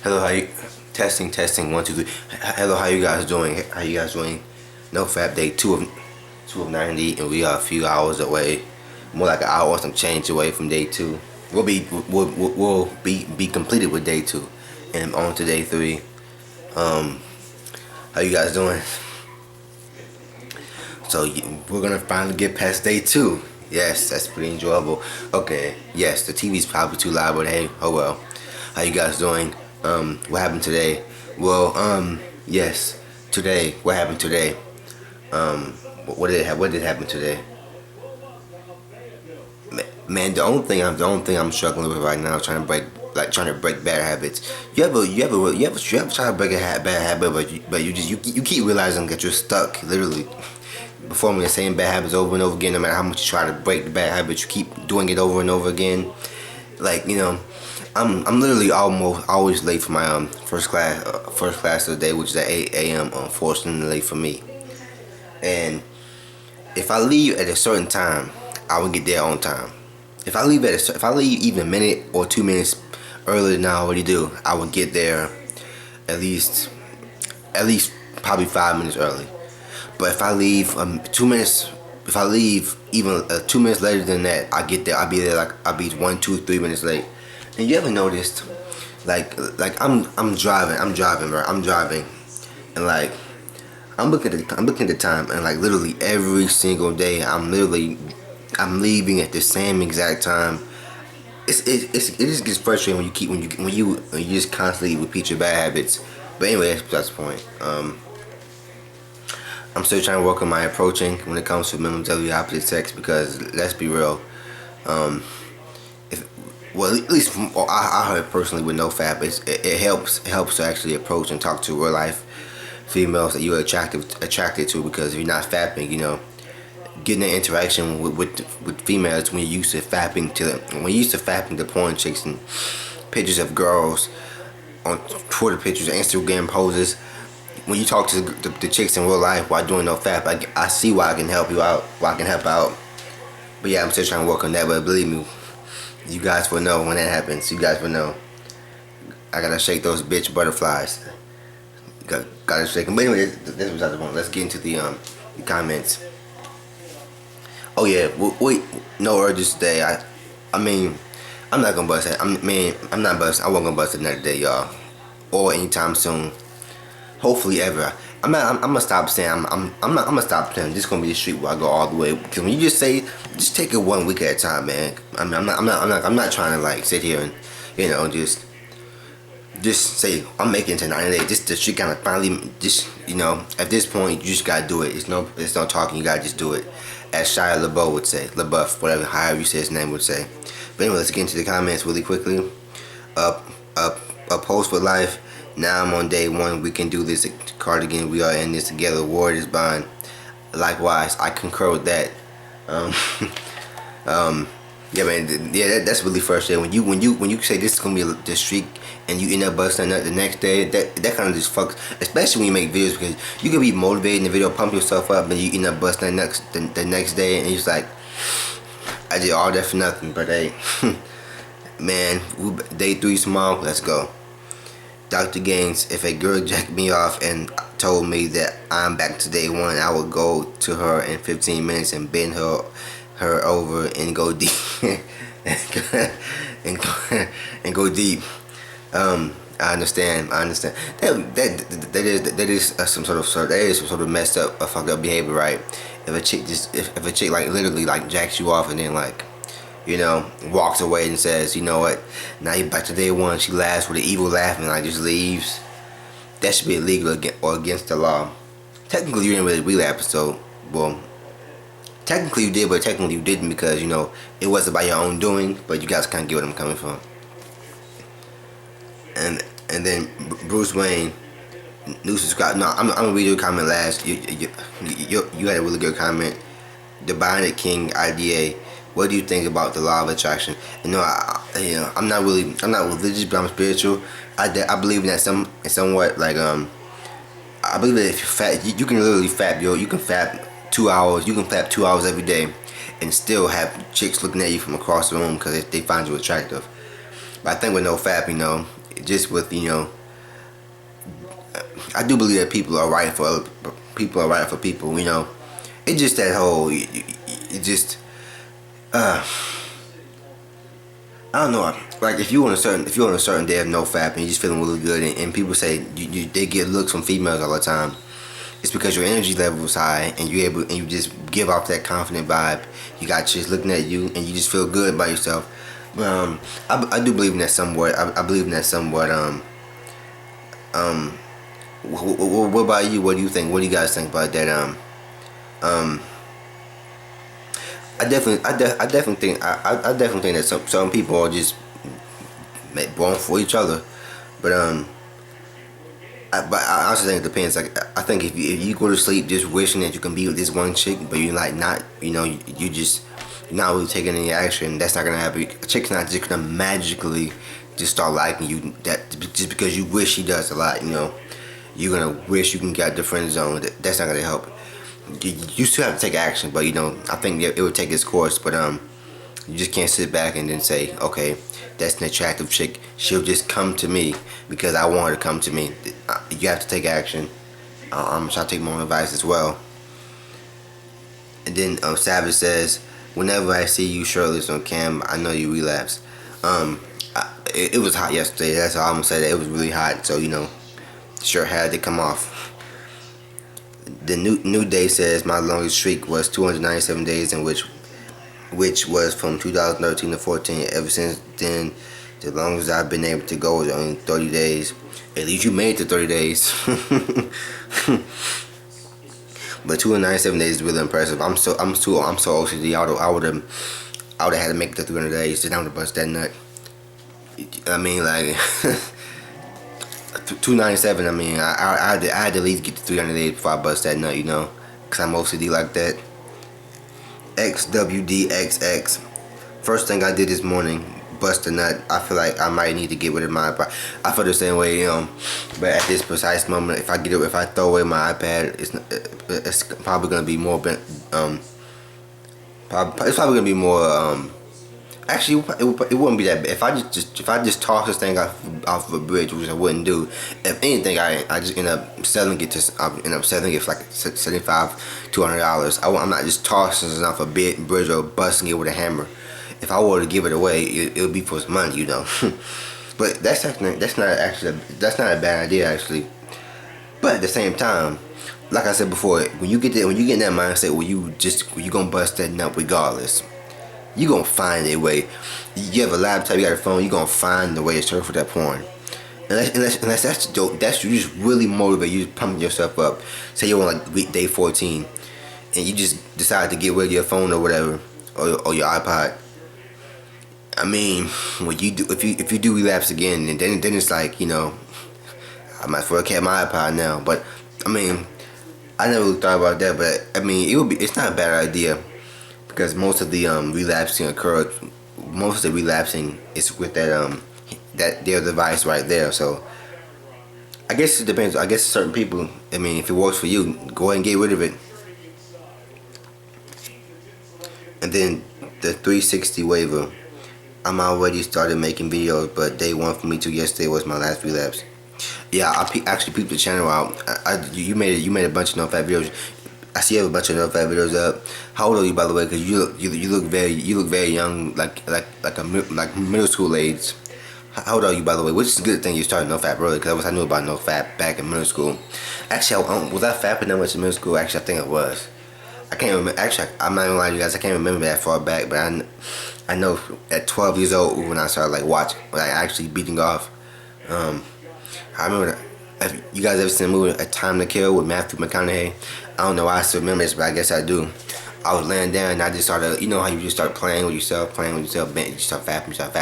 Hello, how you testing 1 2 3. Hello, how you guys doing? How you guys doing? NoFap day two of 90, and we are a few hours away, more like an hour or some change away from day two. We'll be completed with day two, and on to day three. How you guys doing? So we're gonna finally get past day two. Yes, that's pretty enjoyable. Okay, yes, the TV's probably too loud, but hey, oh well. How you guys doing? What happened today? Well, yes, today. What happened today? What did happen today? Man, the only thing I'm struggling with right now, trying to break bad habits. You ever try to break a bad habit, but you keep realizing that you're stuck, literally performing the same bad habits over and over again. No matter how much you try to break the bad habits, you keep doing it over and over again. Like, I'm literally almost always late for my first class of the day, which is at 8 a.m. Unfortunately for me. And if I leave at a certain time, I will get there on time. If I leave even a minute or 2 minutes earlier than I already do, I will get there at least at least probably 5 minutes early. But if I leave 2 minutes, if I leave even 2 minutes later than that, I get there. I'll be there like I'll be 1 2 3 minutes late. And you ever noticed, I'm driving, right? I'm driving, and like I'm looking at the time, and like literally every single day, I'm leaving at the same exact time. It just gets frustrating when you just constantly repeat your bad habits. But anyway, that's the point. I'm still trying to work on my approaching when it comes to mentally opposite sex, because let's be real. Um, if, well, at least from I heard personally with NoFap, it helps to actually approach and talk to real life females that you're attracted to, because if you're not fapping, getting an interaction with females when you're used to fapping to porn chicks and pictures of girls on Twitter, pictures, Instagram poses. When you talk to the chicks in real life while doing NoFap, I see why I can help you out, why I can help out. But yeah, I'm still trying to work on that. But believe me, you guys will know when that happens. You guys will know. I gotta shake those bitch butterflies. Gotta shake them. But anyway, that's besides the point. Let's get into the comments. Oh yeah, wait, no urges today. I mean, I'm not gonna bust it. I'm not busting. I wasn't gonna bust it another day, y'all, or anytime soon. Hopefully ever. I'm gonna stop saying I'm gonna stop saying this is gonna be the street where I go all the way. Because when you just say, just take it 1 week at a time, man. I'm not trying to like sit here and just say I'm making it to 90 days. Just the street kind of finally just at this point you just gotta do it. It's no talking. You gotta just do it. As Shia LaBeouf would say, LaBeouf, whatever, however you say his name would say. But anyway, let's get into the comments really quickly. Up, a post for life. Now I'm on day one. We can do this. Cardigan, we are in this together. Ward is bond. Likewise, I concur with that. Um, yeah, man. Yeah, that's really frustrating. When you say this is gonna be the streak, and you end up busting up the next day, that kind of just fucks. Especially when you make videos, because you can be motivated in the video, pump yourself up, and you end up busting the next day, and you're just like, I did all that for nothing. But hey, man, day three tomorrow. Let's go. Dr. Gaines, if a girl jacked me off and told me that I'm back to day one, I would go to her in 15 minutes and bend her over and go deep and go deep. I understand. That is some sort of messed up, fucked up behavior, right? If a chick like literally like jacks you off and then like walks away and says, you know what, now you're back to day one. She laughs with an evil laugh and like just leaves. That should be illegal or against the law. Technically, you didn't really relapse, so well, technically you did, but technically you didn't, because it wasn't by your own doing. But you guys kind of get what I'm coming from. And then Bruce Wayne, new subscribe. No, I'm gonna read your comment last. You had a really good comment. The Bionic King IDA. What do you think about the law of attraction? I'm not religious, but I'm spiritual. I believe in that somewhat. Like I believe that if you fat, you can literally fap. You can fap 2 hours. You can fap 2 hours every day, and still have chicks looking at you from across the room because they find you attractive. But I think with NoFap, just with I do believe that people are right for people. It's just that whole it just I don't know. Like if you're on a certain day of NoFap and you're just feeling really good, and people say they get looks from females all the time, it's because your energy level is high and you just give off that confident vibe. You got chicks looking at you and you just feel good about yourself. But I do believe in that somewhat. I believe in that somewhat. What about you? What do you think? What do you guys think about that? Um, I definitely think I definitely think that some people are just born for each other, but I also think it depends. Like I think if you go to sleep just wishing that you can be with this one chick, but you're like not, you just you're not really taking any action. That's not gonna happen. A chick's not just gonna magically just start liking you. That just because you wish she does a lot, you're gonna wish you can get the friend zone. That's not gonna help. You still have to take action, but I think it would take its course. But you just can't sit back and then say, okay, that's an attractive chick. She'll just come to me because I want her to come to me. You have to take action. I'm trying to take my own advice as well. And then Savage says, whenever I see you shirtless on cam, I know you relapse. It was hot yesterday. That's all I'm gonna say. That it was really hot, so shirt had to come off. The new day says my longest streak was 297 days, in which was from 2013 to 14. Ever since then, the longest I've been able to go is only 30 days. At least you made it to 30 days. But 297 days is really impressive. I'm so OCD. I would have had to make it to 300 days. Just down to bust that nut. I mean, like 297. I mean, I had to at least get to 300 days before I bust that nut. Cause I'm OCD like that. XWDXX. First thing I did this morning, bust a nut. I feel like I might need to get rid of my iPad. I feel the same way, but at this precise moment, if I throw away my iPad, it's probably gonna be more. It's probably gonna be more. Actually, it wouldn't be that bad. If I just toss this thing off of a bridge, which I wouldn't do. If anything, I just end up selling it for like $75, $200. I'm not just tossing it off a bridge or busting it with a hammer. If I were to give it away, it would be for some money, But that's not a bad idea actually. But at the same time, like I said before, when you get in that mindset where you gonna bust that nut regardless. You gonna find a way. You have a laptop, you got a phone, you gonna find the way to surf for that porn. Unless that's dope, that's you just really motivate, you just pumping yourself up. Say you're on like day 14 and you just decide to get rid of your phone or whatever, or your iPod. I mean, when you do, if you do relapse again, and then it's like, I might as well keep my iPod now. But I mean, I never really thought about that, but I mean, it's not a bad idea. Because most of the relapsing is with that their device right there. So I guess it depends. I guess certain people. I mean, if it works for you, go ahead and get rid of it. And then the 360 waiver. I'm already started making videos, but day one for me too. Yesterday was my last relapse. Yeah, actually peeped the channel out. You made a bunch of NoFap videos. I see you have a bunch of NoFap videos up. How old are you, by the way? Because you look very young, like middle school age. How old are you, by the way? Which is a good thing you started NoFap early, because I knew about NoFap back in middle school. Actually, was I fapping that much in middle school? Actually, I think I was. I can't remember. Actually, I'm not gonna lie to you guys. I can't remember that far back, but I know at 12 years old when I started actually beating off. I remember. If you guys ever seen the movie A Time to Kill with Matthew McConaughey? I don't know why I still remember this, but I guess I do. I was laying down and I just started, how you just start playing with yourself, man, you start fapping, you start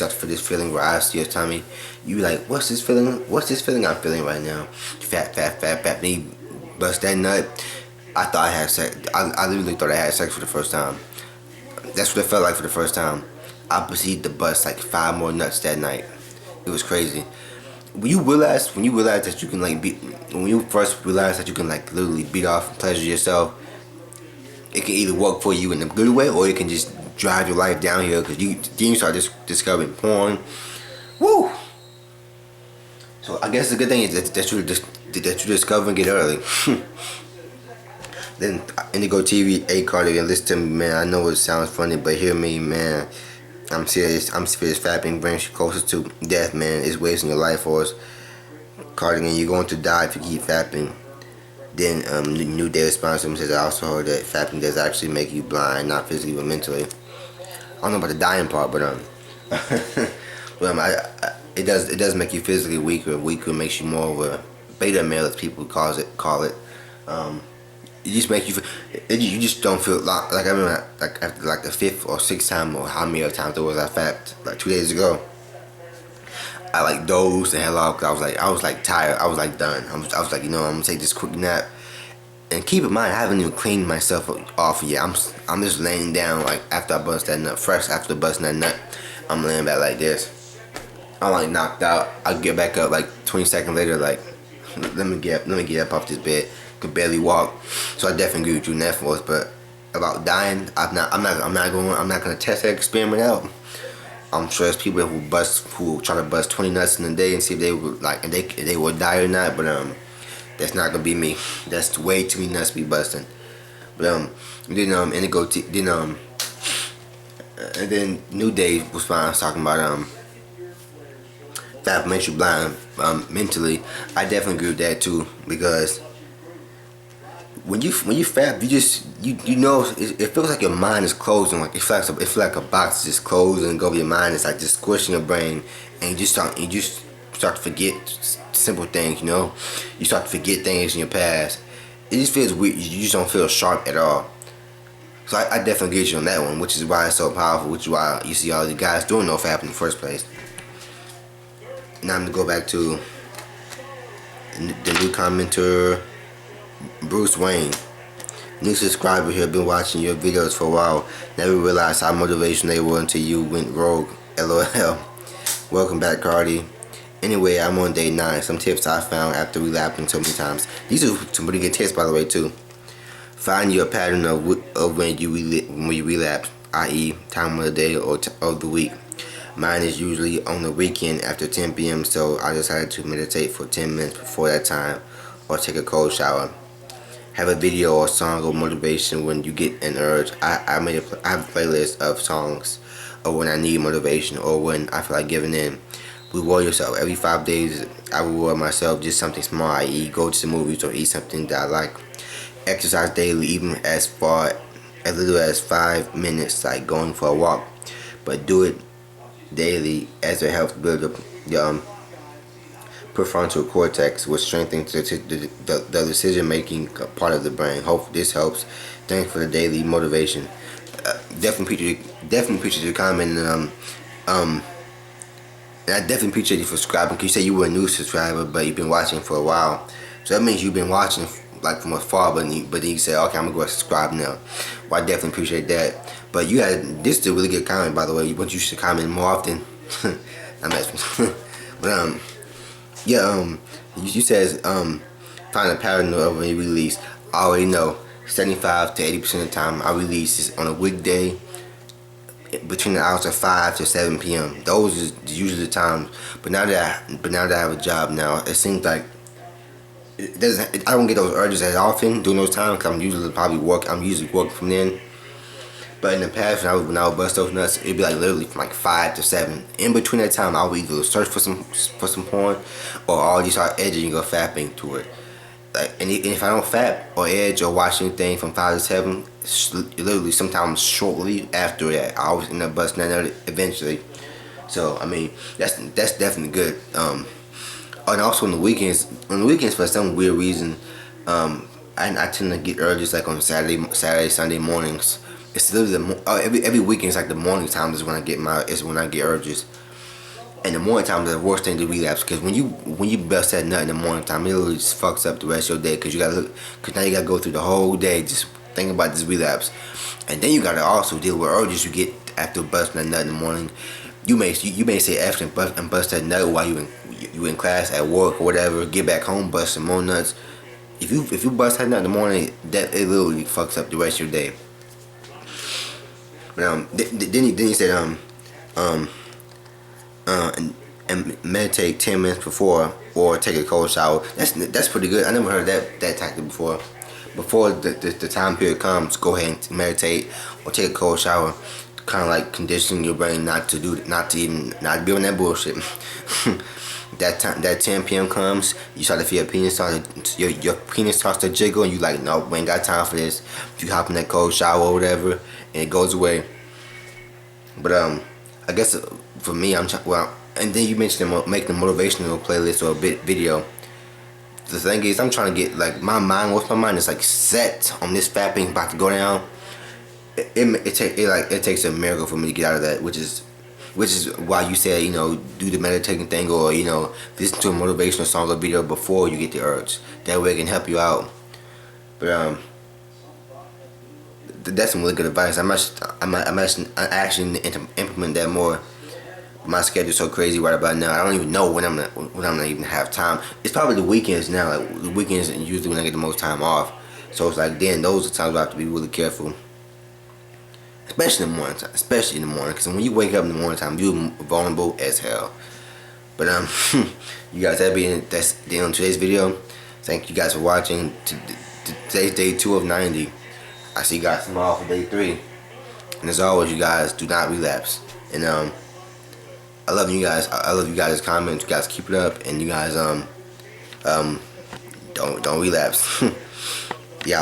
to feel this feeling where I see your tummy. You like, what's this feeling I'm feeling right now? Fap, and you bust that nut. I thought I had sex. I literally thought I had sex for the first time. That's what it felt like for the first time. I proceeded to bust like 5 more nuts that night. It was crazy. When you realize that you can when you first realize that you can literally beat off and pleasure yourself, it can either work for you in a good way or it can just drive your life downhill because you start discovering porn, Woo! So I guess the good thing is that you discovering it early. Then Indigo TV, A Cardi, and listen to me, man. I know it sounds funny, but hear me, man. I'm serious. I'm serious. Fapping brings you closer to death, man. It's wasting your life for us. Cardigan, you're going to die if you keep fapping. Then New Day responds to him, says, I also heard that fapping does actually make you blind, not physically but mentally. I don't know about the dying part, but it does make you physically weaker. Weaker makes you more of a beta male, as people call it. It just makes you you just don't feel like I remember like after like the fifth or sixth time or how many other times there was I fapped like 2 days ago. I like dozed the hell off because I was like tired. I was like done. I was like, I'm gonna take this quick nap. And keep in mind, I haven't even cleaned myself off yet. I'm just laying down like after I bust that nut, fresh after busting that nut. I'm laying back like this. I'm like knocked out. I get back up like 20 seconds later. Like, let me get up off this bed. Could barely walk. So I definitely agree with you in that force. But about dying, I'm not gonna test that experiment out. I'm sure there's people who try to bust 20 nuts in a day and see if they would like, and they will die or not. But that's not gonna be me. That's way too many nuts to be busting. But then Indigo and then New Day was fine talking about that makes you blind mentally. I definitely agree with that too, because when you fap, you know it feels like your mind is closing. Like it feels like a box just closing over your mind. It's like just squishing your brain, and you just start to forget simple things. You start to forget things in your past. It just feels weird. You just don't feel sharp at all. So I definitely get you on that one, which is why it's so powerful. Which is why you see all the guys doing NoFap in the first place. Now I'm gonna go back to the new commenter, Bruce Wayne. New subscriber here, been watching your videos for a while. Never realized how motivational they were until you went rogue. LOL. Welcome back, Cardi. Anyway, I'm on day 9. Some tips I found after relapsing so many times. These are some pretty good tips, by the way, too. Find your pattern of when you relapse, i.e., time of the day or of the week. Mine is usually on the weekend after 10 p.m., so I decided to meditate for 10 minutes before that time or take a cold shower. Have a video or song of motivation when you get an urge. I have a playlist of songs or when I need motivation or when I feel like giving in. Reward yourself. Every 5 days, I reward myself just something small, i.e., go to the movies or eat something that I like. Exercise daily, even as little as 5 minutes, like going for a walk. But do it daily, as it helps build up the prefrontal cortex, which strengthens the decision-making part of the brain. Hope this helps. Thanks for the daily motivation. Definitely appreciate your comment, and I definitely appreciate you for subscribing. Cause you said you were a new subscriber, but you've been watching for a while. So that means you've been watching like from afar, but then you said, okay, I'm gonna go subscribe now. Well, I definitely appreciate that. But this is a really good comment, by the way. You should comment more often. I'm asking. But you said find a pattern of a release. I already know 75 to 80% of the time I release is on a weekday between the hours of 5 to 7 p.m. Those is usually the times. But now that I have a job now, it seems like I don't get those urges as often during those times because I'm usually working from then. But in the past, when I would bust those nuts, it'd be like literally from like 5 to 7. In between that time, I would either search for some porn, or I'll just start edging or fapping to it. Like, and if I don't fap or edge or watch anything from 5 to 7, literally sometimes shortly after that, I always end up busting that nut eventually. So I mean, that's definitely good. And also on the weekends for some weird reason, I tend to get urges like on Saturday, Sunday mornings. It's literally every weekend. It's like the morning time is when I get urges, and the morning time is the worst thing to relapse because when you bust that nut in the morning time, it literally just fucks up the rest of your day because now you gotta go through the whole day just thinking about this relapse, and then you gotta also deal with urges you get after busting that nut in the morning. You may say after and bust that nut while you in class at work or whatever. Get back home, bust some more nuts. If you bust that nut in the morning, that it literally fucks up the rest of your day. But then he said and meditate 10 minutes before, or take a cold shower. That's pretty good. I never heard that tactic before. Before the time period comes, go ahead and meditate or take a cold shower. Kind of like conditioning your brain not to be on that bullshit. That 10 p.m. comes, you start to feel your penis starts to jiggle, and you like, no, we ain't got time for this. You hop in that cold shower or whatever, and it goes away. But I guess for me, and then you mentioned making a motivational playlist or a video. The thing is, I'm trying to get like my mind is like set on this fapping about to go down. It takes a miracle for me to get out of that, which is why you said, do the meditating thing, or listen to a motivational song or video before you get the urge. That way it can help you out. But that's some really good advice. I'm actually implement that more. My schedule's so crazy right about now. I don't even know when I'm gonna even have time. It's probably the weekends now. Like the weekends is usually when I get the most time off. So it's like then those are times I have to be really careful. Especially in the morning time. Especially in the morning, because when you wake up in the morning time, you're vulnerable as hell. But you guys, that's the end of today's video. Thank you guys for watching. Today's day 2 of 90. I see you guys tomorrow for day 3. And as always, you guys do not relapse. And I love you guys. I love you guys' comments. You guys keep it up, and you guys don't relapse.